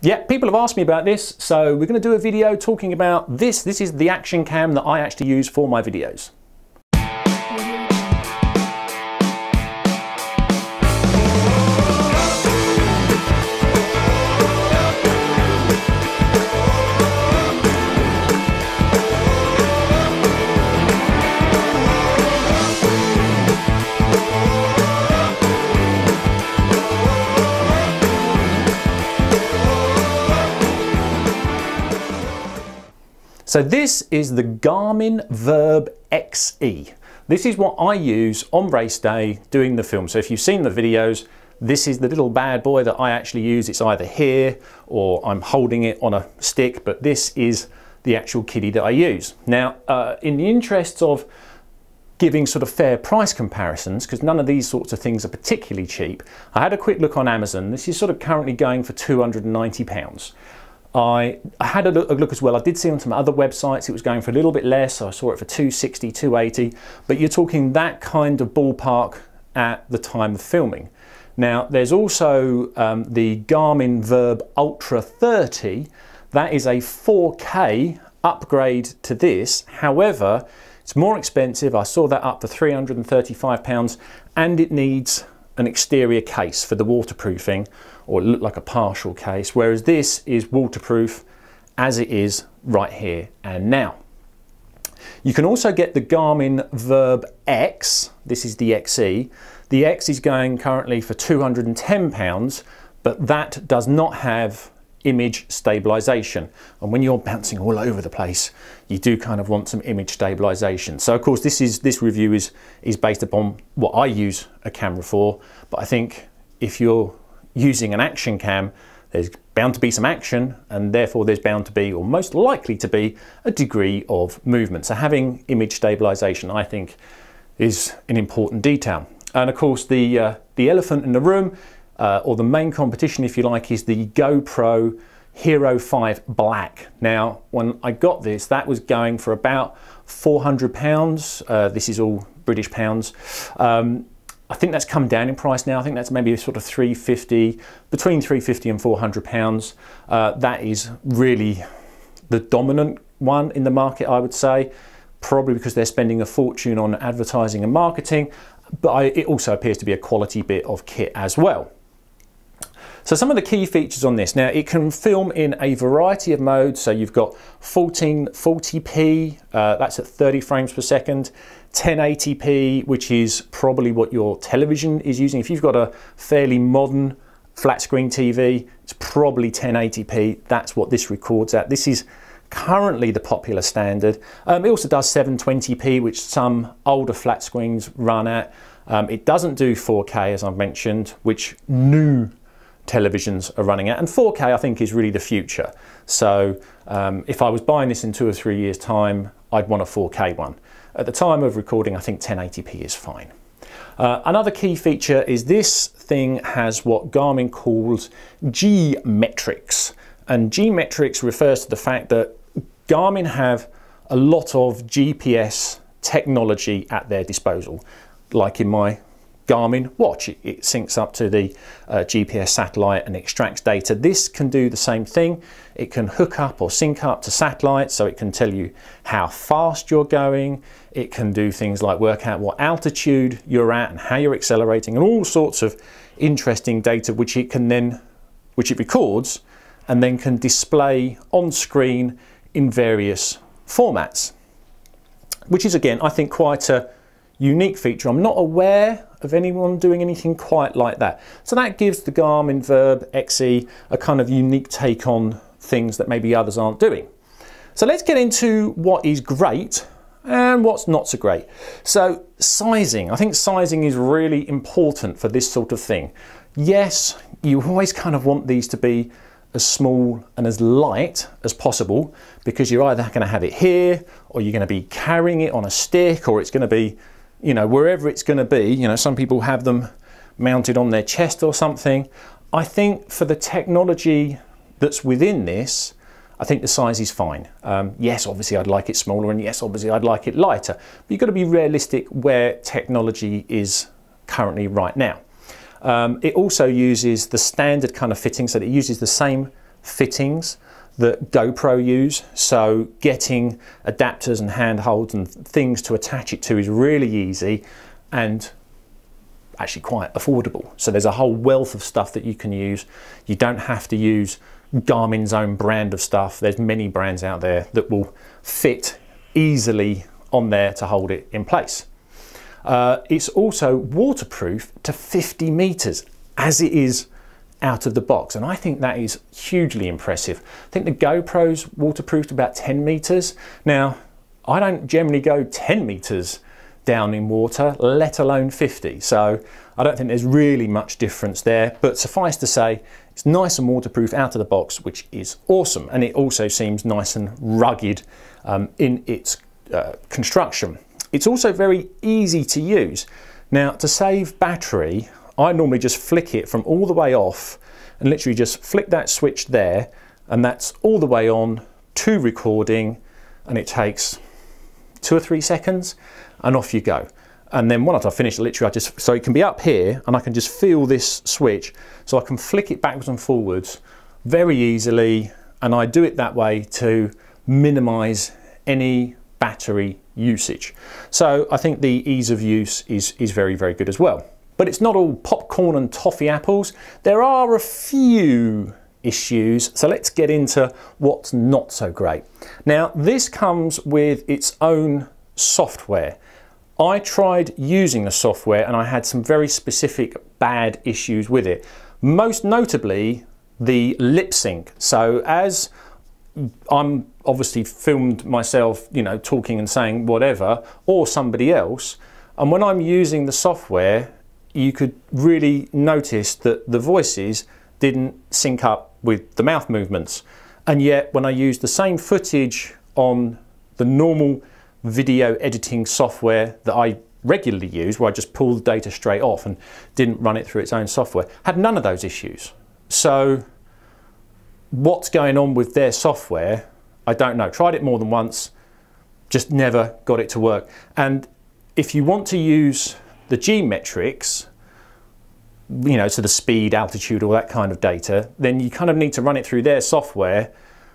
Yeah, people have asked me about this, so we're going to do a video talking about this. This is the action cam that I actually use for my videos. So this is the Garmin Virb XE. This is what I use on race day doing the film. So if you've seen the videos, this is the little bad boy that I actually use. It's either here or I'm holding it on a stick, but this is the actual kiddie that I use. Now, in the interests of giving sort of fair price comparisons, because none of these sorts of things are particularly cheap, I had a quick look on Amazon. This is sort of currently going for £290. I had a look as well. I did see on some other websites it was going for a little bit less. So I saw it for $260, $280, but you're talking that kind of ballpark at the time of filming. Now there's also the Garmin Virb Ultra 30. That is a 4K upgrade to this. However, it's more expensive. I saw that up for £335, and it needs an exterior case for the waterproofing, or look like a partial case, whereas this is waterproof as it is right here and now. You can also get the Garmin Virb X. This is the XE. The X is going currently for £210, but that does not have image stabilization, and when you're bouncing all over the place, you do kind of want some image stabilization. So of course this review is based upon what I use a camera for, but I think if you're using an action cam, there's bound to be some action, and therefore there's bound to be, or most likely to be, a degree of movement. So having image stabilization, I think, is an important detail. And of course the elephant in the room, or the main competition, if you like, is the GoPro Hero 5 Black. Now, when I got this, that was going for about £400. This is all British pounds. I think that's come down in price now. I think that's maybe sort of £350, between £350 and £400. That is really the dominant one in the market, I would say, probably because they're spending a fortune on advertising and marketing, but it also appears to be a quality bit of kit as well. So some of the key features on this. Now, it can film in a variety of modes. So you've got 1440p, that's at 30 frames per second, 1080p, which is probably what your television is using. If you've got a fairly modern flat screen TV, it's probably 1080p. That's what this records at. This is currently the popular standard. It also does 720p, which some older flat screens run at. It doesn't do 4K, as I've mentioned, which new televisions are running at, and 4K I think is really the future. So if I was buying this in 2 or 3 years time, I'd want a 4K one. At the time of recording, I think 1080p is fine. Another key feature is this thing has what Garmin calls G-metrics, and G-metrics refers to the fact that Garmin have a lot of GPS technology at their disposal, like in my Garmin watch. It syncs up to the GPS satellite and extracts data. This can do the same thing. It can hook up or sync up to satellites, so it can tell you how fast you're going. It can do things like work out what altitude you're at and how you're accelerating, and all sorts of interesting data which it records and then can display on screen in various formats, which is, again, I think, quite a unique feature. I'm not aware of anyone doing anything quite like that. So that gives the Garmin Virb XE a kind of unique take on things that maybe others aren't doing. So let's get into what is great and what's not so great. So sizing. I think sizing is really important for this sort of thing. Yes, you always kind of want these to be as small and as light as possible, because you're either going to have it here, or you're going to be carrying it on a stick, or it's going to be, you know, wherever it's going to be. You know, some people have them mounted on their chest or something. I think for the technology that's within this, I think the size is fine. Yes, obviously I'd like it smaller, and yes, obviously I'd like it lighter, but you've got to be realistic where technology is currently right now. It also uses the standard kind of fitting, so that it uses the same fittings that GoPro use, so getting adapters and handholds and things to attach it to is really easy and actually quite affordable. So there's a whole wealth of stuff that you can use. You don't have to use Garmin's own brand of stuff. There's many brands out there that will fit easily on there to hold it in place. It's also waterproof to 50 meters as it is out of the box, and I think that is hugely impressive. I think the GoPro's waterproof to about 10 meters. Now, I don't generally go 10 meters down in water, let alone 50, so I don't think there's really much difference there, but suffice to say, it's nice and waterproof out of the box, which is awesome, and it also seems nice and rugged in its construction. It's also very easy to use. Now, to save battery, I normally just flick it from all the way off and literally just flick that switch there, and that's all the way on to recording, and it takes 2 or 3 seconds and off you go. And then once I finish, literally so it can be up here and I can just feel this switch, so I can flick it backwards and forwards very easily, and I do it that way to minimize any battery usage. So I think the ease of use is very, very good as well. But it's not all popcorn and toffee apples. There are a few issues, so let's get into what's not so great. Now, this comes with its own software. I tried using the software and I had some very specific bad issues with it. Most notably, the lip sync. So as I'm obviously filmed myself, you know, talking and saying whatever, or somebody else, and when I'm using the software, you could really notice that the voices didn't sync up with the mouth movements. And yet when I used the same footage on the normal video editing software that I regularly use, where I just pull the data straight off and didn't run it through its own software, had none of those issues. So what's going on with their software, I don't know. Tried it more than once, just never got it to work. And if you want to use the G metrics, you know, so the speed, altitude, all that kind of data, then you kind of need to run it through their software,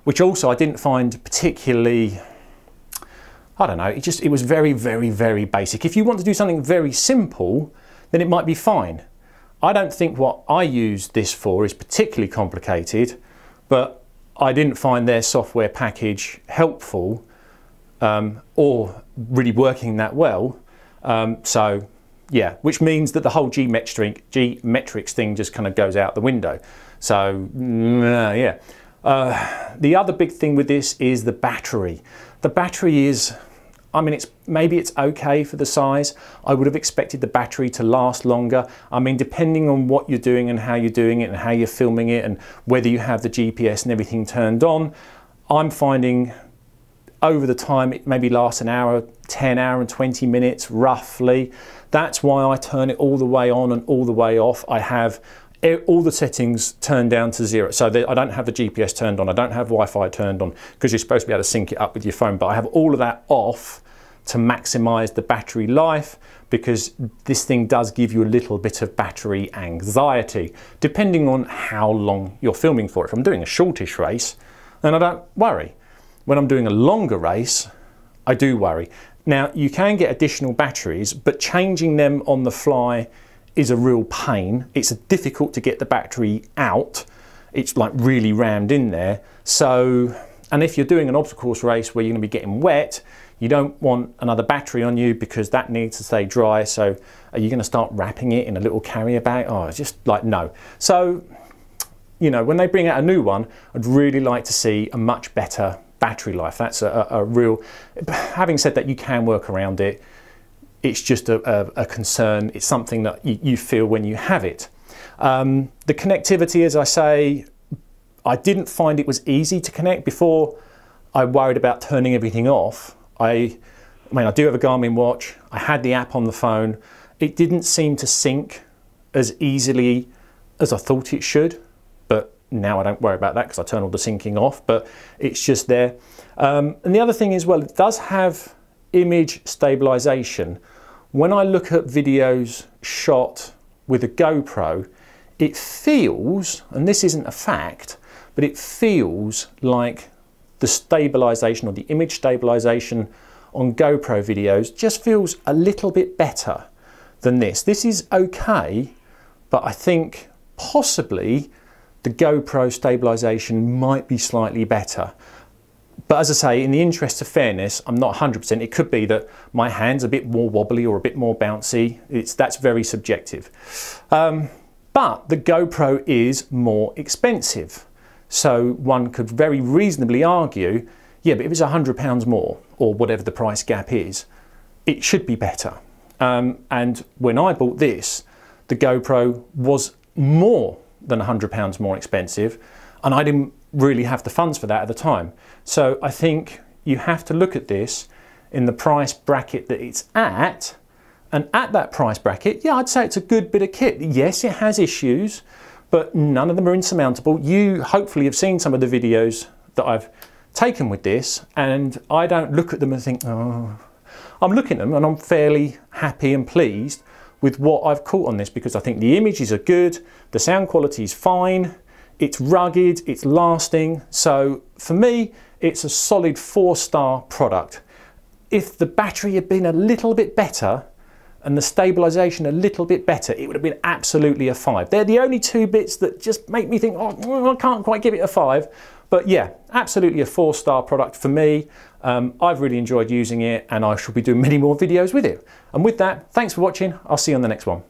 which also I didn't find particularly, I don't know, it was very, very, very basic. If you want to do something very simple, then it might be fine. I don't think what I use this for is particularly complicated, but I didn't find their software package helpful or really working that well. So yeah, which means that the whole G metrics thing just kind of goes out the window. So yeah. The other big thing with this is the battery. The battery is, I mean, maybe it's okay for the size. I would have expected the battery to last longer. I mean, depending on what you're doing and how you're doing it and how you're filming it and whether you have the GPS and everything turned on, I'm finding over the time it maybe lasts an hour, 10 hour and 20 minutes roughly. That's why I turn it all the way on and all the way off. I have all the settings turned down to 0. So I don't have the GPS turned on, I don't have Wi-Fi turned on, because you're supposed to be able to sync it up with your phone, but I have all of that off to maximize the battery life, because this thing does give you a little bit of battery anxiety, depending on how long you're filming for. If I'm doing a shortish race, then I don't worry. When I'm doing a longer race, I do worry. Now, you can get additional batteries, but changing them on the fly is a real pain. It's difficult to get the battery out. It's like really rammed in there. So, and if you're doing an obstacle course race where you're gonna be getting wet, you don't want another battery on you because that needs to stay dry. So are you gonna start wrapping it in a little carrier bag? Oh, it's just like, no. So, you know, when they bring out a new one, I'd really like to see a much better battery life. That's a real, having said that, you can work around it. It's just a concern. It's something that you feel when you have it. The connectivity, as I say, I didn't find it was easy to connect. Before, I worried about turning everything off. I mean, I do have a Garmin watch. I had the app on the phone. It didn't seem to sync as easily as I thought it should, but now I don't worry about that because I turn all the syncing off, but it's just there. And the other thing is, well, it does have image stabilization. When I look at videos shot with a GoPro, it feels, and this isn't a fact, but it feels like the stabilization or the image stabilization on GoPro videos just feels a little bit better than this. This is okay, but I think possibly the GoPro stabilization might be slightly better. But as I say, in the interest of fairness, I'm not 100%. It could be that my hand's a bit more wobbly or a bit more bouncy. That's very subjective. But the GoPro is more expensive. So one could very reasonably argue, yeah, but if it's £100 more, or whatever the price gap is, it should be better. And when I bought this, the GoPro was more than £100 more expensive, and I didn't really have the funds for that at the time. So I think you have to look at this in the price bracket that it's at, and at that price bracket, yeah, I'd say it's a good bit of kit. Yes, it has issues, but none of them are insurmountable. You hopefully have seen some of the videos that I've taken with this, and I don't look at them and think, oh. I'm looking at them and I'm fairly happy and pleased with what I've caught on this, because I think the images are good, the sound quality is fine, it's rugged, it's lasting. So for me, it's a solid 4-star product. If the battery had been a little bit better and the stabilization a little bit better, it would have been absolutely a 5. They're the only two bits that just make me think, oh, I can't quite give it a 5. But yeah, absolutely a 4-star product for me. I've really enjoyed using it, and I shall be doing many more videos with it. And with that, thanks for watching. I'll see you on the next one.